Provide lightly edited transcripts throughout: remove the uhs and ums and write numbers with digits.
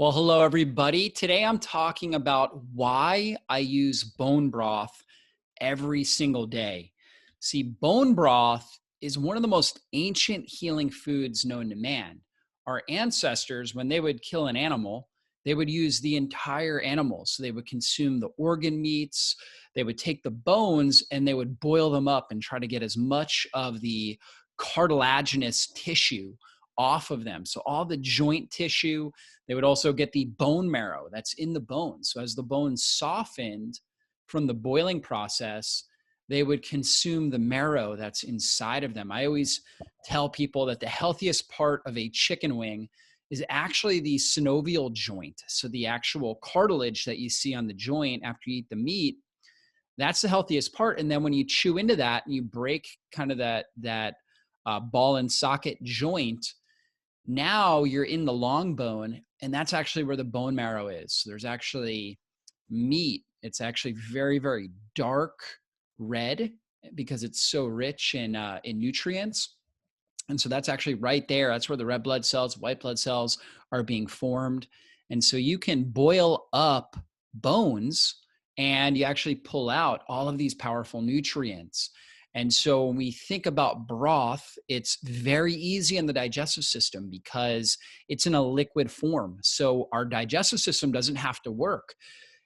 Well, hello, everybody. Today I'm talking about why I use bone broth every single day. See, bone broth is one of the most ancient healing foods known to man. Our ancestors, when they would kill an animal, they would use the entire animal. So they would consume the organ meats, they would take the bones, and they would boil them up and try to get as much of the cartilaginous tissue off of them. So all the joint tissue, they would also get the bone marrow that's in the bone. So as the bones softened from the boiling process, they would consume the marrow that's inside of them. I always tell people that the healthiest part of a chicken wing is actually the synovial joint. So the actual cartilage that you see on the joint after you eat the meat, that's the healthiest part. And then when you chew into that and you break kind of that ball and socket joint, now you're in the long bone, and that's actually where the bone marrow is. So there's actually meat. It's actually very, very dark red because it's so rich in nutrients. And so that's actually right there. That's where the red blood cells, white blood cells are being formed. And so you can boil up bones and you actually pull out all of these powerful nutrients. And so when we think about broth, it's very easy in the digestive system because it's in a liquid form. So our digestive system doesn't have to work,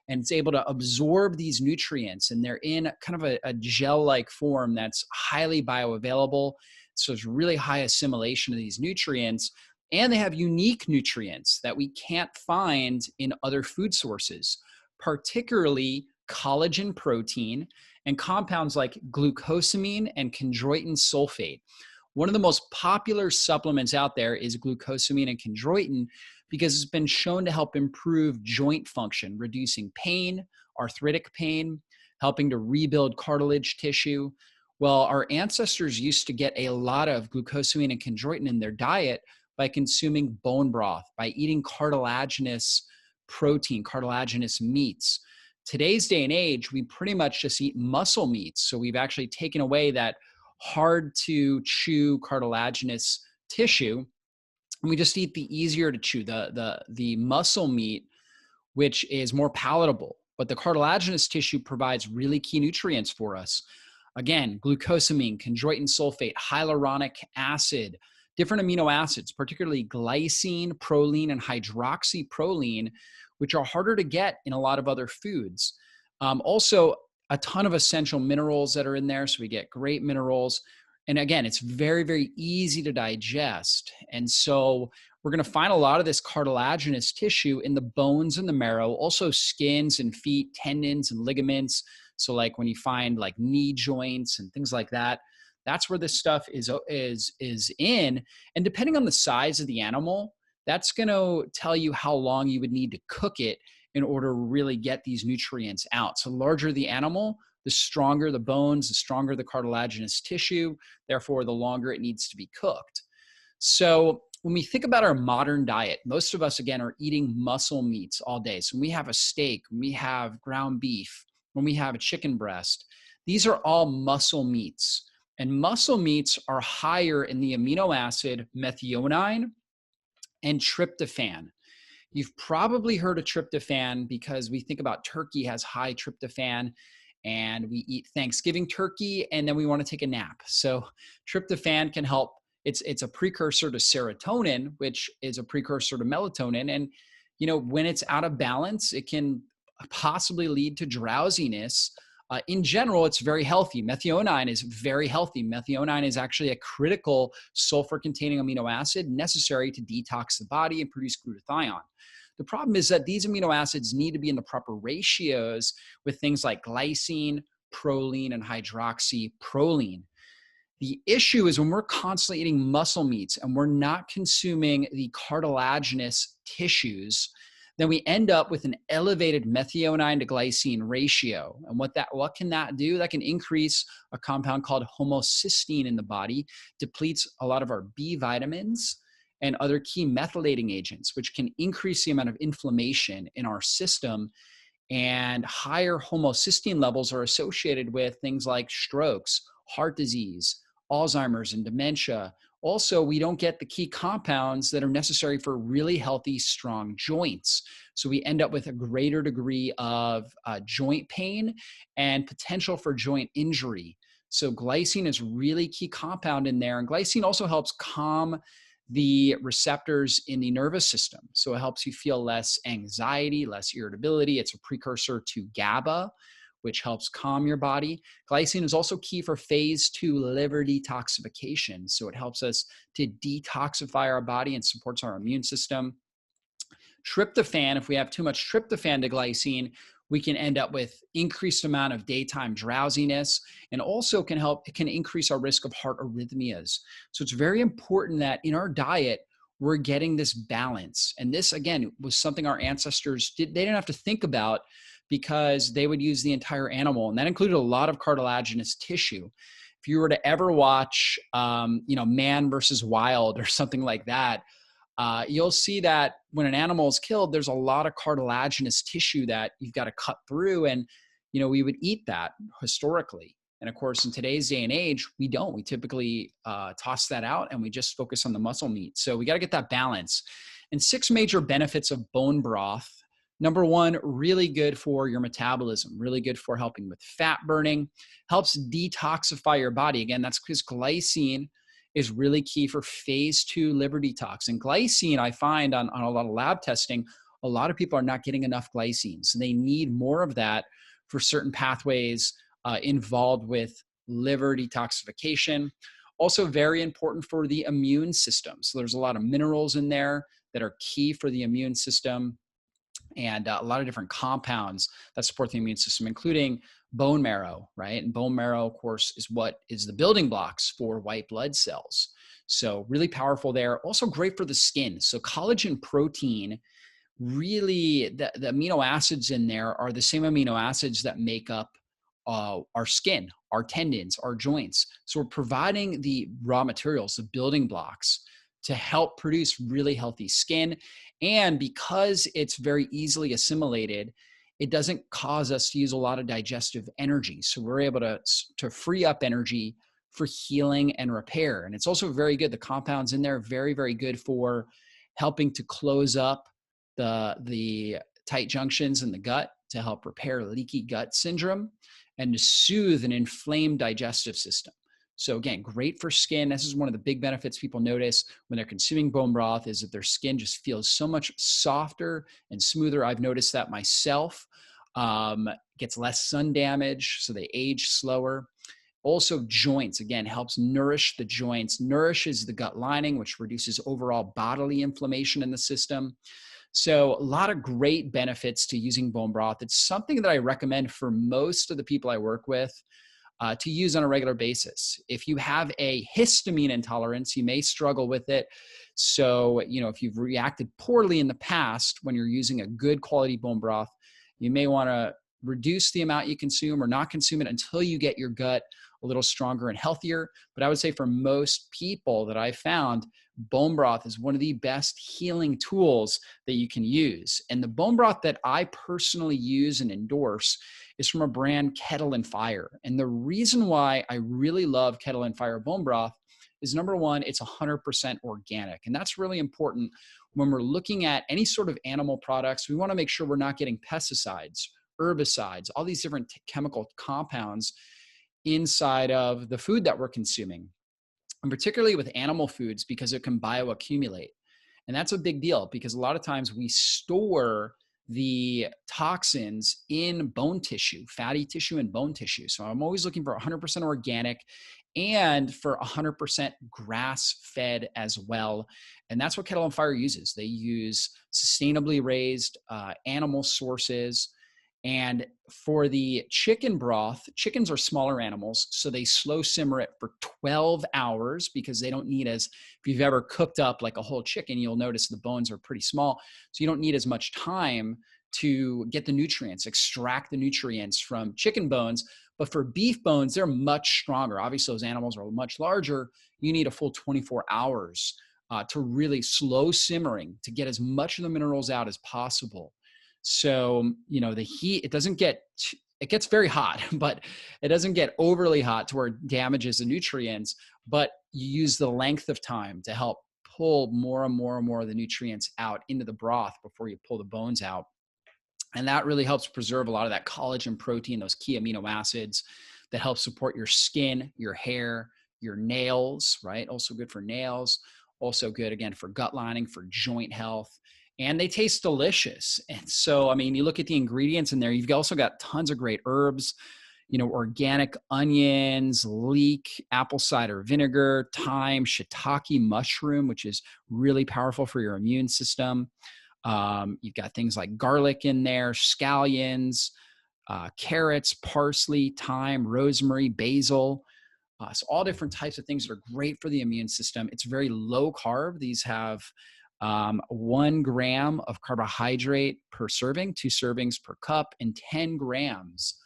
and it's able to absorb these nutrients, and they're in kind of a gel-like form that's highly bioavailable. So there's really high assimilation of these nutrients, and they have unique nutrients that we can't find in other food sources, particularly collagen protein and compounds like glucosamine and chondroitin sulfate. One of the most popular supplements out there is glucosamine and chondroitin because it's been shown to help improve joint function, reducing pain, arthritic pain, helping to rebuild cartilage tissue. Well, our ancestors used to get a lot of glucosamine and chondroitin in their diet by consuming bone broth, by eating cartilaginous protein, cartilaginous meats. Today's day and age, we pretty much just eat muscle meats. So we've actually taken away that hard to chew cartilaginous tissue. And we just eat the easier to chew, the muscle meat, which is more palatable. But the cartilaginous tissue provides really key nutrients for us. Again, glucosamine, chondroitin sulfate, hyaluronic acid, different amino acids, particularly glycine, proline, and hydroxyproline, which are harder to get in a lot of other foods. Also, a ton of essential minerals that are in there. So we get great minerals. And again, it's very, very easy to digest. And so we're going to find a lot of this cartilaginous tissue in the bones and the marrow, also skins and feet, tendons and ligaments. So like when you find like knee joints and things like that, that's where this stuff is in. And depending on the size of the animal, that's going to tell you how long you would need to cook it in order to really get these nutrients out. So the larger the animal, the stronger the bones, the stronger the cartilaginous tissue, therefore the longer it needs to be cooked. So when we think about our modern diet, most of us, again, are eating muscle meats all day. So when we have a steak, when we have ground beef, when we have a chicken breast, these are all muscle meats. And muscle meats are higher in the amino acid methionine and tryptophan. You've probably heard of tryptophan because we think about turkey has high tryptophan, and we eat Thanksgiving turkey and then we want to take a nap. So tryptophan can help. It's a precursor to serotonin, which is a precursor to melatonin. And, you know, when it's out of balance, it can possibly lead to drowsiness. In general, it's very healthy. Methionine is very healthy. Methionine is actually a critical sulfur-containing amino acid necessary to detox the body and produce glutathione. The problem is that these amino acids need to be in the proper ratios with things like glycine, proline, and hydroxyproline. The issue is when we're constantly eating muscle meats and we're not consuming the cartilaginous tissues, then we end up with an elevated methionine to glycine ratio. And what can that do? That can increase a compound called homocysteine in the body, depletes a lot of our B vitamins and other key methylating agents, which can increase the amount of inflammation in our system. And higher homocysteine levels are associated with things like strokes, heart disease, Alzheimer's, and dementia, Also, we don't get the key compounds that are necessary for really healthy, strong joints. So we end up with a greater degree of joint pain and potential for joint injury. So glycine is really key compound in there. And glycine also helps calm the receptors in the nervous system. So it helps you feel less anxiety, less irritability. It's a precursor to GABA, which helps calm your body. Glycine is also key for phase 2 liver detoxification. So it helps us to detoxify our body and supports our immune system. Tryptophan, if we have too much tryptophan to glycine, we can end up with increased amount of daytime drowsiness, and also it can increase our risk of heart arrhythmias. So it's very important that in our diet, we're getting this balance. And this, again, was something our ancestors they didn't have to think about because they would use the entire animal. And that included a lot of cartilaginous tissue. If you were to ever watch, Man versus Wild or something like that, you'll see that when an animal is killed, there's a lot of cartilaginous tissue that you've got to cut through. And, we would eat that historically. And of course, in today's day and age, we don't. We typically toss that out and we just focus on the muscle meat. So we got to get that balance. And 6 major benefits of bone broth. Number 1, really good for your metabolism, really good for helping with fat burning, helps detoxify your body. Again, that's because glycine is really key for phase 2 liver detox. And glycine, I find on a lot of lab testing, a lot of people are not getting enough glycine. So they need more of that for certain pathways involved with liver detoxification. Also very important for the immune system. So there's a lot of minerals in there that are key for the immune system, and a lot of different compounds that support the immune system, including bone marrow, right? And bone marrow, of course, is what is the building blocks for white blood cells. So really powerful there. Also great for the skin. So collagen protein, really the amino acids in there are the same amino acids that make up our skin, our tendons, our joints. So we're providing the raw materials, the building blocks to help produce really healthy skin. And because it's very easily assimilated, it doesn't cause us to use a lot of digestive energy. So we're able to free up energy for healing and repair. And it's also very good. The compounds in there are very, very good for helping to close up the tight junctions in the gut to help repair leaky gut syndrome and to soothe an inflamed digestive system. So again, great for skin. This is one of the big benefits people notice when they're consuming bone broth, is that their skin just feels so much softer and smoother. I've noticed that myself. Gets less sun damage, so they age slower. Also joints, again, helps nourish the joints, nourishes the gut lining, which reduces overall bodily inflammation in the system. So a lot of great benefits to using bone broth. It's something that I recommend for most of the people I work with to use on a regular basis. If you have a histamine intolerance, you may struggle with it. So, if you've reacted poorly in the past when you're using a good quality bone broth, you may want to reduce the amount you consume or not consume it until you get your gut a little stronger and healthier. But I would say for most people that I've found, bone broth is one of the best healing tools that you can use. And the bone broth that I personally use and endorse is from a brand, Kettle and Fire. And the reason why I really love Kettle and Fire bone broth is, number 1, it's 100% organic. And that's really important when we're looking at any sort of animal products. We want to make sure we're not getting pesticides, herbicides, all these different chemical compounds inside of the food that we're consuming. And particularly with animal foods, because it can bioaccumulate. And that's a big deal because a lot of times we store the toxins in bone tissue, fatty tissue and bone tissue. So I'm always looking for 100% organic and for 100% grass-fed as well. And that's what Kettle and Fire uses. They use sustainably raised animal sources. And for the chicken broth, chickens are smaller animals, so they slow simmer it for 12 hours because they don't need if you've ever cooked up like a whole chicken, you'll notice the bones are pretty small. So you don't need as much time to get the nutrients, extract the nutrients from chicken bones. But for beef bones, they're much stronger. Obviously, those animals are much larger. You need a full 24 hours to really slow simmering to get as much of the minerals out as possible. So, the heat, it gets very hot, but it doesn't get overly hot to where it damages the nutrients. but you use the length of time to help pull more and more and more of the nutrients out into the broth before you pull the bones out. And that really helps preserve a lot of that collagen protein, those key amino acids that help support your skin, your hair, your nails, right? Also good for nails, also good again for gut lining, for joint health. And they taste delicious. And so, I mean, you look at the ingredients in there, you've also got tons of great herbs, organic onions, leek, apple cider vinegar, thyme, shiitake mushroom, which is really powerful for your immune system. You've got things like garlic in there, scallions, carrots, parsley, thyme, rosemary, basil. So all different types of things that are great for the immune system. It's very low carb. These have 1 gram of carbohydrate per serving, 2 servings per cup, and 10 grams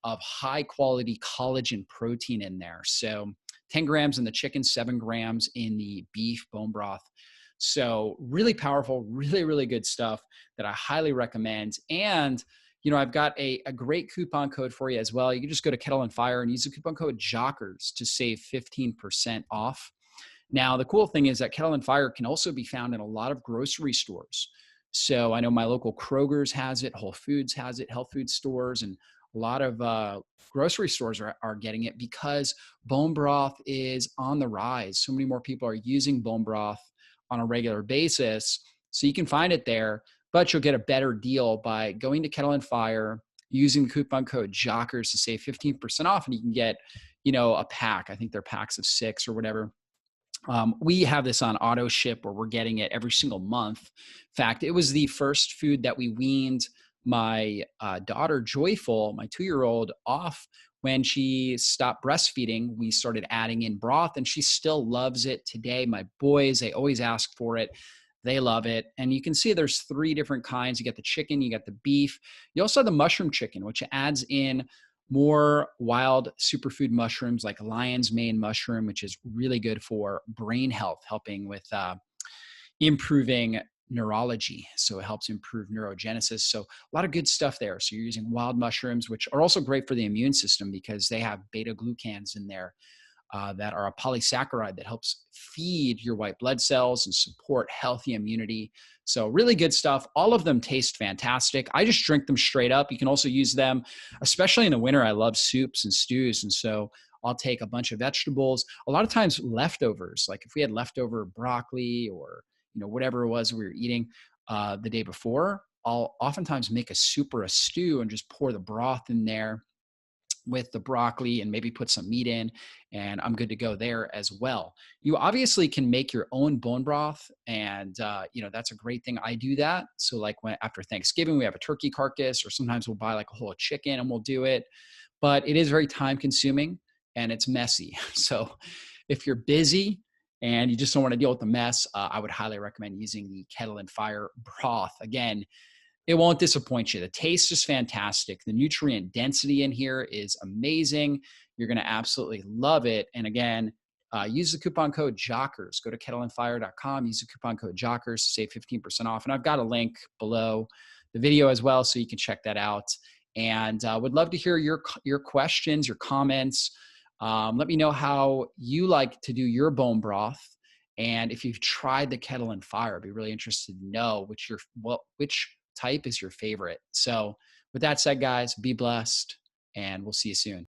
of high quality collagen protein in there. So 10 grams in the chicken, 7 grams in the beef bone broth. So really powerful, really, really good stuff that I highly recommend. And, I've got a great coupon code for you as well. You can just go to Kettle and Fire and use the coupon code JOCKERS to save 15% off. Now, the cool thing is that Kettle and Fire can also be found in a lot of grocery stores. So I know my local Kroger's has it, Whole Foods has it, health food stores, and a lot of grocery stores are getting it because bone broth is on the rise. So many more people are using bone broth on a regular basis. So you can find it there, but you'll get a better deal by going to Kettle and Fire, using the coupon code JOCKERS to save 15% off, and you can get, a pack. I think they're packs of 6 or whatever. We have this on auto ship where we're getting it every single month. In fact, it was the first food that we weaned my daughter, Joyful, my 2-year-old, off when she stopped breastfeeding. We started adding in broth, and she still loves it today. My boys, they always ask for it. They love it. And you can see there's 3 different kinds. You got the chicken, you got the beef. You also have the mushroom chicken, which adds in more wild superfood mushrooms like lion's mane mushroom, which is really good for brain health, helping with improving neurology. So it helps improve neurogenesis. So a lot of good stuff there. So you're using wild mushrooms, which are also great for the immune system because they have beta glucans in there that are a polysaccharide that helps feed your white blood cells and support healthy immunity. So really good stuff. All of them taste fantastic. I just drink them straight up. You can also use them, especially in the winter. I love soups and stews. And so I'll take a bunch of vegetables, a lot of times leftovers. Like if we had leftover broccoli or, whatever it was we were eating the day before, I'll oftentimes make a soup or a stew and just pour the broth in there with the broccoli and maybe put some meat in, and I'm good to go there as well. You obviously can make your own bone broth, and that's a great thing. I do that. So like after Thanksgiving, we have a turkey carcass, or sometimes we'll buy like a whole chicken and we'll do it, but it is very time consuming and it's messy. So if you're busy and you just don't want to deal with the mess, I would highly recommend using the Kettle and Fire broth. Again, it won't disappoint you. The taste is fantastic. The nutrient density in here is amazing. You're going to absolutely love it. And again, use the coupon code JOCKERS. Go to kettleandfire.com. Use the coupon code JOCKERS to save 15% off. And I've got a link below the video as well, so you can check that out. And would love to hear your questions, your comments. Let me know how you like to do your bone broth. And if you've tried the Kettle and Fire, I'd be really interested to know which type is your favorite. So with that said, guys, be blessed, and we'll see you soon.